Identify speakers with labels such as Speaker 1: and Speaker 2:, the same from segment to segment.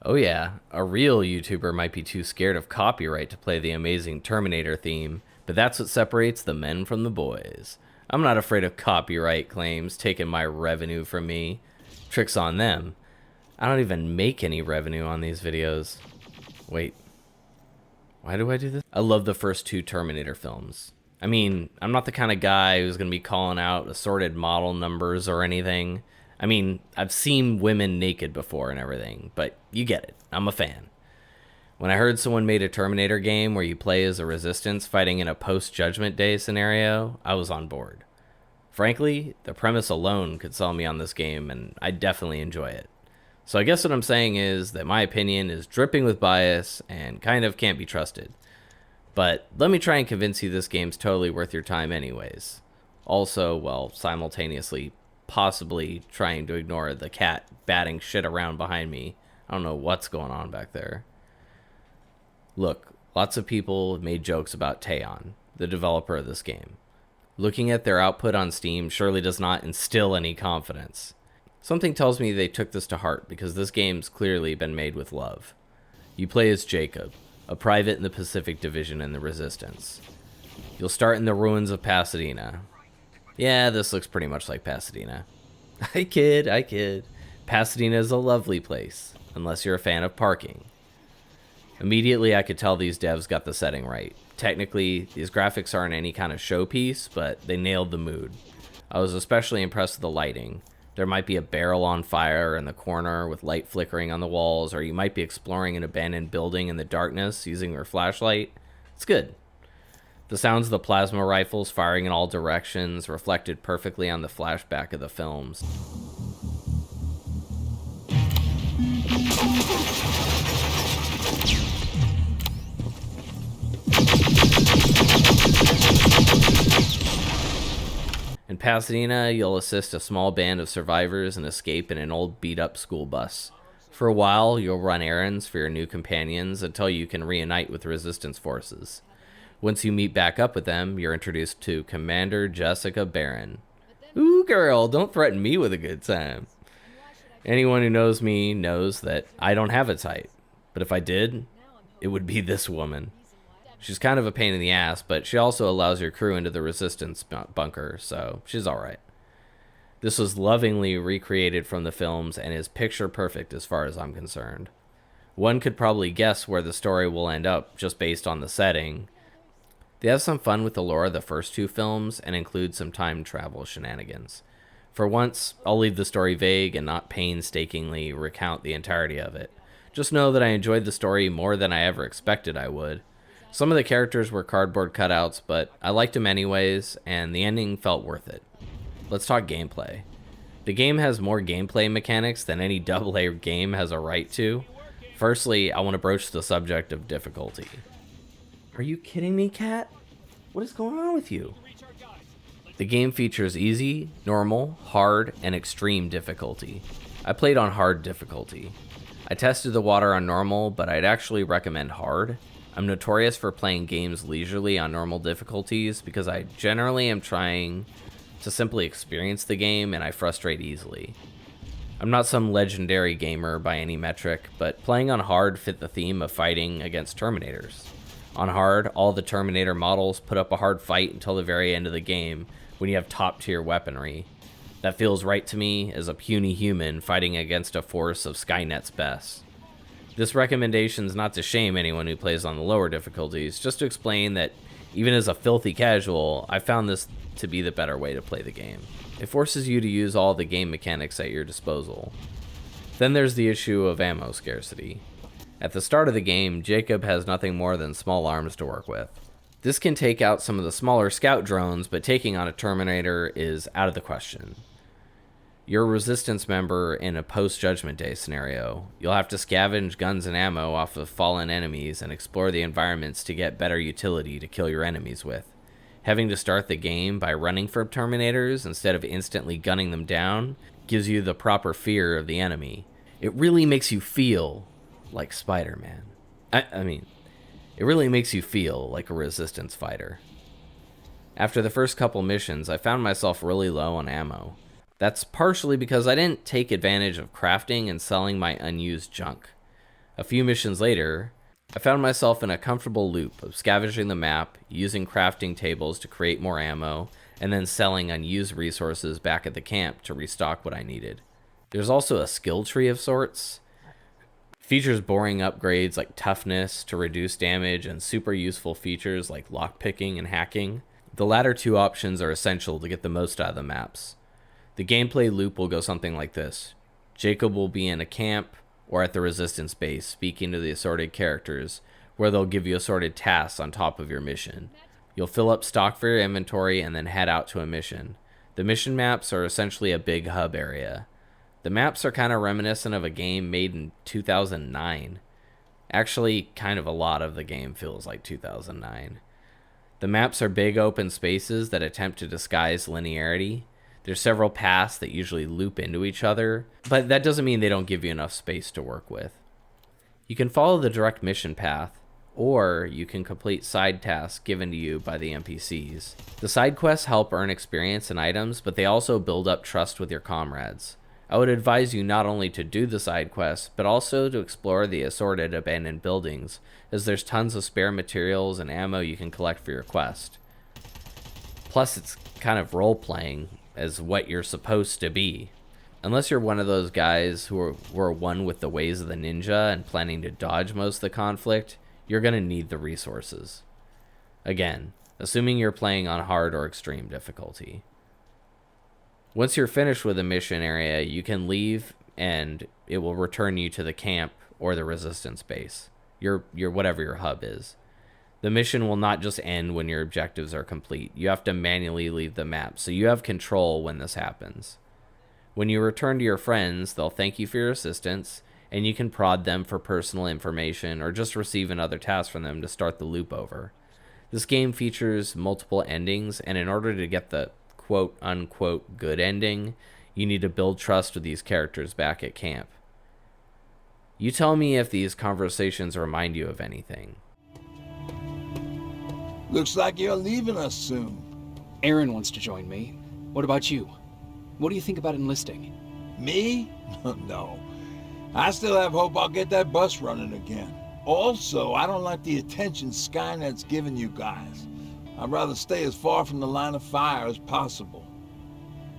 Speaker 1: Oh yeah, a real YouTuber might be too scared of copyright to play the amazing Terminator theme, but that's what separates the men from the boys. I'm not afraid of copyright claims taking my revenue from me. Tricks on them. I don't even make any revenue on these videos. Wait, why do I do this? I love the first two Terminator films. I mean, I'm not the kind of guy who's going to be calling out assorted model numbers or anything. I mean, I've seen women naked before and everything, but you get it. I'm a fan. When I heard someone made a Terminator game where you play as a resistance fighting in a post-Judgment Day scenario, I was on board. Frankly, the premise alone could sell me on this game, and I'd definitely enjoy it. So I guess what I'm saying is that my opinion is dripping with bias and kind of can't be trusted. But let me try and convince you this game's totally worth your time anyways. Also, while simultaneously possibly trying to ignore the cat batting shit around behind me. I don't know what's going on back there. Look, lots of people have made jokes about Teon, the developer of this game. Looking at their output on Steam surely does not instill any confidence. Something tells me they took this to heart because this game's clearly been made with love. You play as Jacob, a private in the Pacific Division in the Resistance. You'll start in the ruins of Pasadena. Yeah, this looks pretty much like Pasadena. I kid. Pasadena is a lovely place, unless you're a fan of parking. Immediately, I could tell these devs got the setting right. Technically, these graphics aren't any kind of showpiece, but they nailed the mood. I was especially impressed with the lighting. There might be a barrel on fire in the corner with light flickering on the walls, or you might be exploring an abandoned building in the darkness using your flashlight. It's good. The sounds of the plasma rifles firing in all directions reflected perfectly on the flashback of the films. In Pasadena, you'll assist a small band of survivors and escape in an old beat-up school bus. For a while, you'll run errands for your new companions until you can reunite with resistance forces. Once you meet back up with them, you're introduced to Commander Jessica Barron. Ooh, girl, don't threaten me with a good time. Anyone who knows me knows that I don't have a type. But if I did, it would be this woman. She's kind of a pain in the ass, but she also allows your crew into the resistance bunker, so she's alright. This was lovingly recreated from the films and is picture perfect as far as I'm concerned. One could probably guess where the story will end up just based on the setting. They have some fun with the lore of the first two films and include some time travel shenanigans. For once, I'll leave the story vague and not painstakingly recount the entirety of it. Just know that I enjoyed the story more than I ever expected I would. Some of the characters were cardboard cutouts, but I liked them anyways, and the ending felt worth it. Let's talk gameplay. The game has more gameplay mechanics than any AA game has a right to. Firstly, I want to broach the subject of difficulty. Are you kidding me, Cat? What is going on with you? The game features easy, normal, hard, and extreme difficulty. I played on hard difficulty. I tested the water on normal, but I'd actually recommend hard. I'm notorious for playing games leisurely on normal difficulties because I generally am trying to simply experience the game and I frustrate easily. I'm not some legendary gamer by any metric, but playing on hard fit the theme of fighting against Terminators. On hard, all the Terminator models put up a hard fight until the very end of the game when you have top tier weaponry. That feels right to me as a puny human fighting against a force of Skynet's best. This recommendation is not to shame anyone who plays on the lower difficulties, just to explain that even as a filthy casual, I found this to be the better way to play the game. It forces you to use all the game mechanics at your disposal. Then there's the issue of ammo scarcity. At the start of the game, Jacob has nothing more than small arms to work with. This can take out some of the smaller scout drones, but taking on a Terminator is out of the question. You're a resistance member in a post-Judgment Day scenario. You'll have to scavenge guns and ammo off of fallen enemies and explore the environments to get better utility to kill your enemies with. Having to start the game by running from Terminators instead of instantly gunning them down gives you the proper fear of the enemy. It really makes you feel like Spider-Man. It really makes you feel like a resistance fighter. After the first couple missions, I found myself really low on ammo. That's partially because I didn't take advantage of crafting and selling my unused junk. A few missions later, I found myself in a comfortable loop of scavenging the map, using crafting tables to create more ammo, and then selling unused resources back at the camp to restock what I needed. There's also a skill tree of sorts. Features boring upgrades like toughness to reduce damage and super useful features like lockpicking and hacking. The latter two options are essential to get the most out of the maps. The gameplay loop will go something like this. Jacob will be in a camp or at the resistance base speaking to the assorted characters, where they'll give you assorted tasks on top of your mission. You'll fill up stock for your inventory and then head out to a mission. The mission maps are essentially a big hub area. The maps are kind of reminiscent of a game made in 2009. Actually, kind of a lot of the game feels like 2009. The maps are big open spaces that attempt to disguise linearity. There's several paths that usually loop into each other, but that doesn't mean they don't give you enough space to work with. You can follow the direct mission path, or you can complete side tasks given to you by the NPCs. The side quests help earn experience and items, but they also build up trust with your comrades. I would advise you not only to do the side quests, but also to explore the assorted abandoned buildings, as there's tons of spare materials and ammo you can collect for your quest. Plus, it's kind of role-playing as what you're supposed to be. Unless you're one of those guys who are one with the ways of the ninja and planning to dodge most of the conflict, you're going to need the resources. Again, assuming you're playing on hard or extreme difficulty. Once you're finished with a mission area, you can leave and it will return you to the camp or the resistance base, your whatever your hub is. The mission will not just end when your objectives are complete. You have to manually leave the map, so you have control when this happens. When you return to your friends, they'll thank you for your assistance, and you can prod them for personal information or just receive another task from them to start the loop over. This game features multiple endings, and in order to get the quote-unquote good ending, you need to build trust with these characters back at camp. You tell me if these conversations remind you of anything.
Speaker 2: Looks like you're leaving us soon.
Speaker 3: Aaron wants to join me. What about you? What do you think about enlisting?
Speaker 2: Me? No. I still have hope I'll get that bus running again. Also, I don't like the attention Skynet's giving you guys. I'd rather stay as far from the line of fire as possible.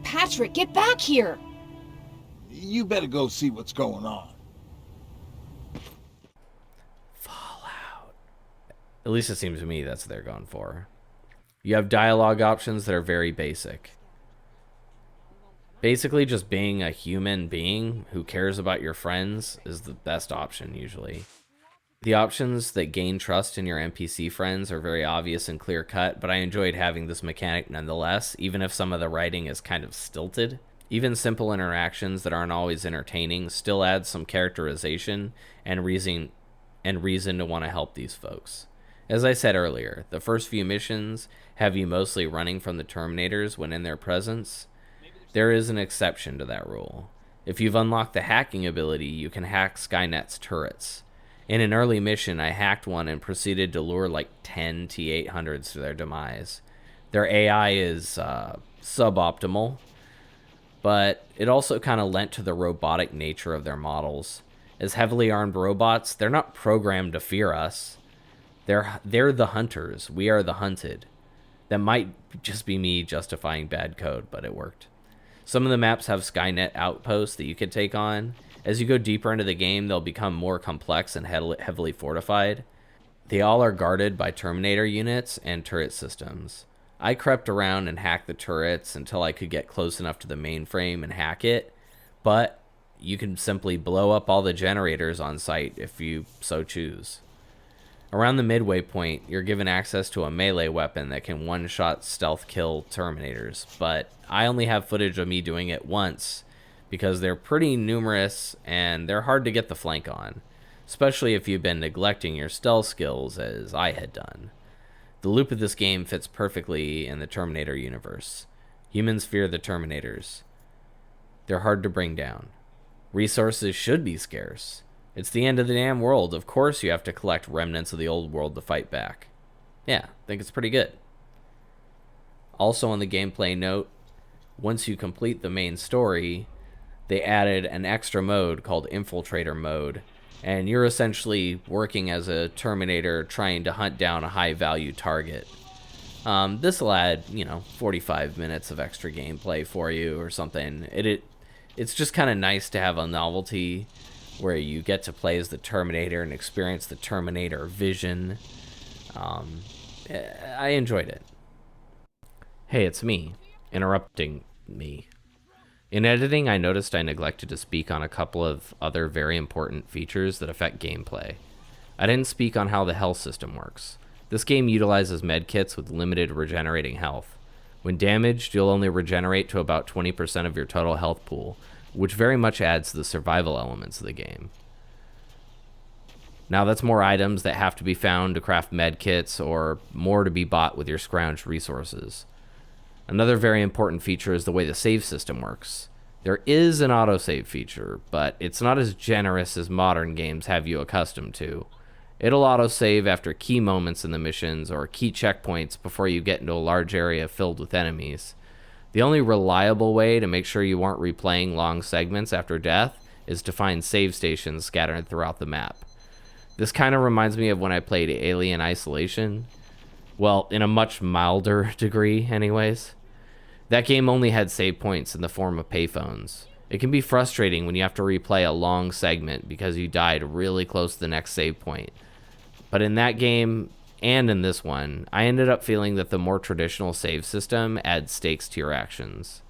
Speaker 4: Patrick, get back here!
Speaker 2: You better go see what's going on.
Speaker 1: At least it seems to me that's what they're going for. You have dialogue options that are very basic. Basically, just being a human being who cares about your friends is the best option, usually. The options that gain trust in your NPC friends are very obvious and clear-cut, but I enjoyed having this mechanic nonetheless, even if some of the writing is kind of stilted. Even simple interactions that aren't always entertaining still add some characterization and reason to want to help these folks. As I said earlier, the first few missions have you mostly running from the Terminators when in their presence. There is an exception to that rule. If you've unlocked the hacking ability, you can hack Skynet's turrets. In an early mission, I hacked one and proceeded to lure like 10 T-800s to their demise. Their AI is suboptimal, but it also kind of lent to the robotic nature of their models. As heavily armed robots, they're not programmed to fear us. They're the hunters. We are the hunted. That might just be me justifying bad code, but it worked. Some of the maps have Skynet outposts that you could take on. As you go deeper into the game, they'll become more complex and heavily fortified. They all are guarded by Terminator units and turret systems. I crept around and hacked the turrets until I could get close enough to the mainframe and hack it, but you can simply blow up all the generators on site if you so choose. Around the midway point, you're given access to a melee weapon that can one-shot stealth kill Terminators, but I only have footage of me doing it once because they're pretty numerous and they're hard to get the flank on, especially if you've been neglecting your stealth skills as I had done. The loop of this game fits perfectly in the Terminator universe. Humans fear the Terminators. They're hard to bring down. Resources should be scarce. It's the end of the damn world. Of course you have to collect remnants of the old world to fight back. Yeah, I think it's pretty good. Also on the gameplay note, once you complete the main story, they added an extra mode called Infiltrator mode and you're essentially working as a Terminator trying to hunt down a high-value target. This will add, 45 minutes of extra gameplay for you or something. It's just kind of nice to have a novelty where you get to play as the Terminator and experience the Terminator vision. I enjoyed it. Hey, it's me, interrupting me. In editing, I noticed I neglected to speak on a couple of other very important features that affect gameplay. I didn't speak on how the health system works. This game utilizes medkits with limited regenerating health. When damaged, you'll only regenerate to about 20% of your total health pool, which very much adds to the survival elements of the game. Now that's more items that have to be found to craft medkits, or more to be bought with your scrounged resources. Another very important feature is the way the save system works. There is an autosave feature, but it's not as generous as modern games have you accustomed to. It'll autosave after key moments in the missions or key checkpoints before you get into a large area filled with enemies. The only reliable way to make sure you aren't replaying long segments after death is to find save stations scattered throughout the map. This kind of reminds me of when I played Alien Isolation. Well, in a much milder degree anyways. That game only had save points in the form of payphones. It can be frustrating when you have to replay a long segment because you died really close to the next save point. But in that game, and in this one, I ended up feeling that the more traditional save system adds stakes to your actions.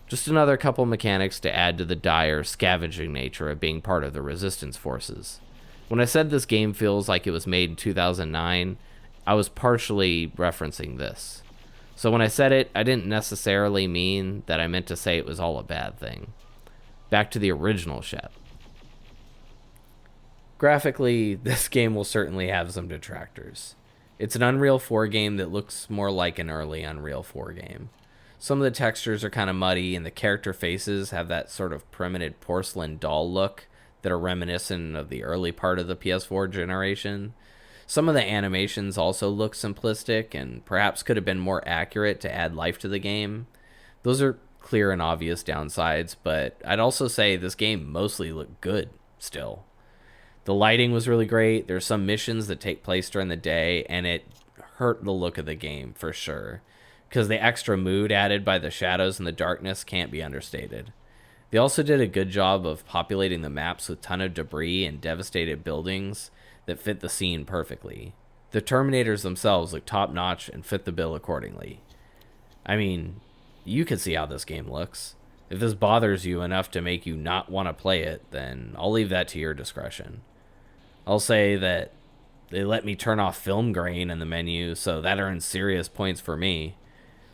Speaker 1: Just another couple mechanics to add to the dire, scavenging nature of being part of the resistance forces. When I said this game feels like it was made in 2009, I was partially referencing this. So when I said it, I didn't necessarily mean that I meant to say it was all a bad thing. Back to the original Shep. Graphically, this game will certainly have some detractors. It's an Unreal 4 game that looks more like an early Unreal 4 game. Some of the textures are kind of muddy, and the character faces have that sort of primitive porcelain doll look that are reminiscent of the early part of the PS4 generation. Some of the animations also look simplistic and perhaps could have been more accurate to add life to the game. Those are clear and obvious downsides, but I'd also say this game mostly looked good still. The lighting was really great. There's some missions that take place during the day, and it hurt the look of the game for sure, because the extra mood added by the shadows and the darkness can't be understated. They also did a good job of populating the maps with a ton of debris and devastated buildings that fit the scene perfectly. The Terminators themselves look top-notch and fit the bill accordingly. I mean, you can see how this game looks. If this bothers you enough to make you not want to play it, then I'll leave that to your discretion. I'll say that they let me turn off film grain in the menu, so that earns serious points for me.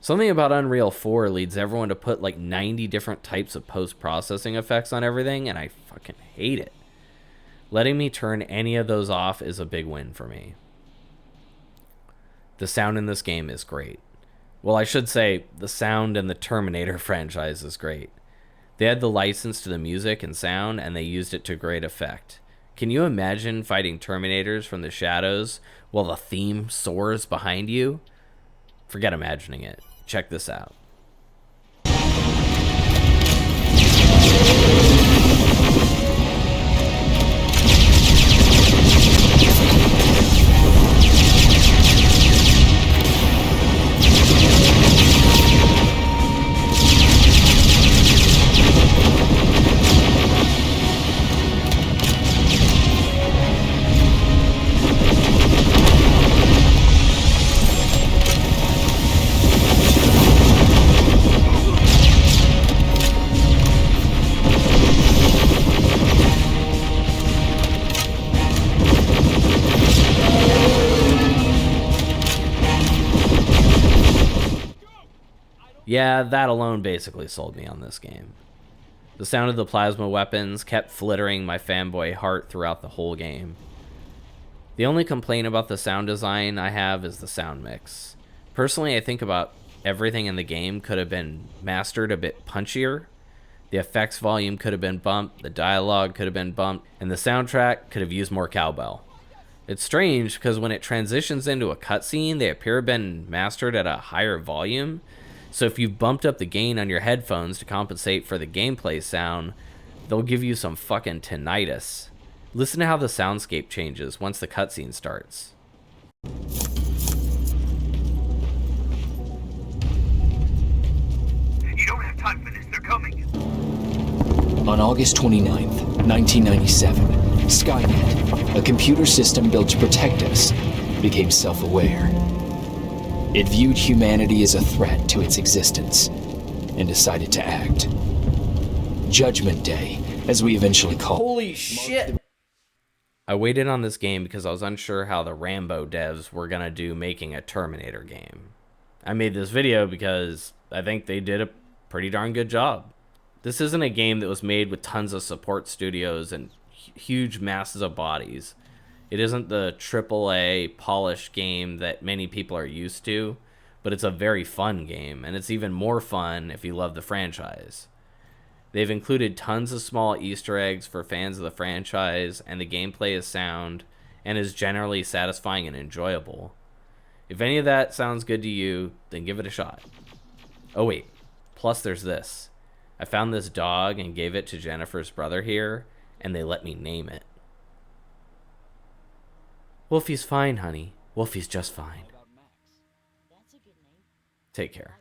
Speaker 1: Something about Unreal 4 leads everyone to put like 90 different types of post-processing effects on everything, and I fucking hate it. Letting me turn any of those off is a big win for me. The sound in this game is great. Well, I should say, the sound in the Terminator franchise is great. They had the license to the music and sound, and they used it to great effect. Can you imagine fighting Terminators from the shadows while the theme soars behind you? Forget imagining it. Check this out. Yeah, that alone basically sold me on this game. The sound of the plasma weapons kept flittering my fanboy heart throughout the whole game. The only complaint about the sound design I have is the sound mix. Personally, I think about everything in the game could have been mastered a bit punchier. The effects volume could have been bumped, the dialogue could have been bumped, and the soundtrack could have used more cowbell. It's strange because when it transitions into a cutscene, they appear to have been mastered at a higher volume. So if you've bumped up the gain on your headphones to compensate for the gameplay sound, they'll give you some fucking tinnitus. Listen to how the soundscape changes once the cutscene starts.
Speaker 5: You don't have time for this, they're coming.
Speaker 3: On August 29th, 1997, Skynet, a computer system built to protect us, became self-aware. It viewed humanity as a threat to its existence and decided to act. Judgment Day, as we eventually call it.
Speaker 1: Holy shit! I waited on this game because I was unsure how the Rambo devs were gonna do making a Terminator game. I made this video because I think they did a pretty darn good job. This isn't a game that was made with tons of support studios and huge masses of bodies. It isn't the AAA polished game that many people are used to, but it's a very fun game, and it's even more fun if you love the franchise. They've included tons of small Easter eggs for fans of the franchise, and the gameplay is sound and is generally satisfying and enjoyable. If any of that sounds good to you, then give it a shot. Oh wait, plus there's this. I found this dog and gave it to Jennifer's brother here, and they let me name it. Wolfie's fine, honey. Wolfie's just fine. Take care.